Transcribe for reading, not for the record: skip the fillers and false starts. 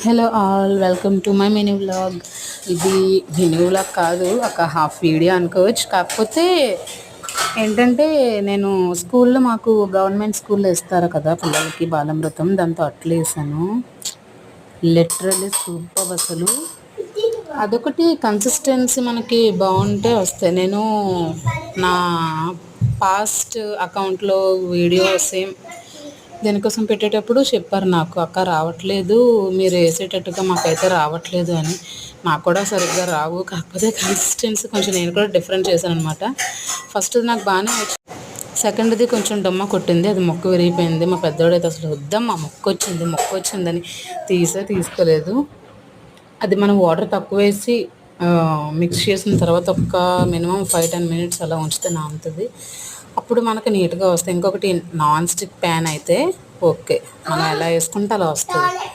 Hello all, welcome to my mini vlog. ఇది mini vlog కాదు, ఒక హాఫ్ వీడియో అనుకోవచ్చు. కాకపోతే ఏంటంటే నేను స్కూల్లో మాకు గవర్నమెంట్ స్కూల్లో ఇస్తారు కదా పిల్లలకి బాలామృతం, దాంతో అట్లా వేసాను. లిటరల్లీ సూపర్ అసలు. అదొకటి కన్సిస్టెన్సీ మనకి బాగుంటే వస్తాయి. నేను నా పాస్ట్ అకౌంట్లో వీడియో సేమ్ దీనికోసం పెట్టేటప్పుడు చెప్పారు నాకు, అక్క రావట్లేదు, మీరు వేసేటట్టుగా మాకైతే రావట్లేదు అని. నాకు కూడా సరిగ్గా రావు, కాకపోతే కన్సిస్టెన్సీ కొంచెం నేను కూడా డిఫరెంట్ చేశాను అనమాట. ఫస్ట్ నాకు బాగానే వచ్చింది, సెకండ్ది కొంచెం డొమ్మ కొట్టింది, అది మొక్క విరిగిపోయింది. మా పెద్దోడైతే అసలు వద్దమ్మా మొక్క వచ్చిందని తీసుకోలేదు. అది మనం వాటర్ తక్కువ వేసి మిక్స్ చేసిన తర్వాత ఒక్క మినిమం 5-10 మినిట్స్ అలా ఉంచితే నానుతుంది. అప్పుడు మనకు నీట్గా వస్తాయి. ఇంకొకటి నాన్ స్టిక్ ప్యాన్ అయితే ఓకే, మనం ఎలా వేసుకుంటే అలా వస్తుంది.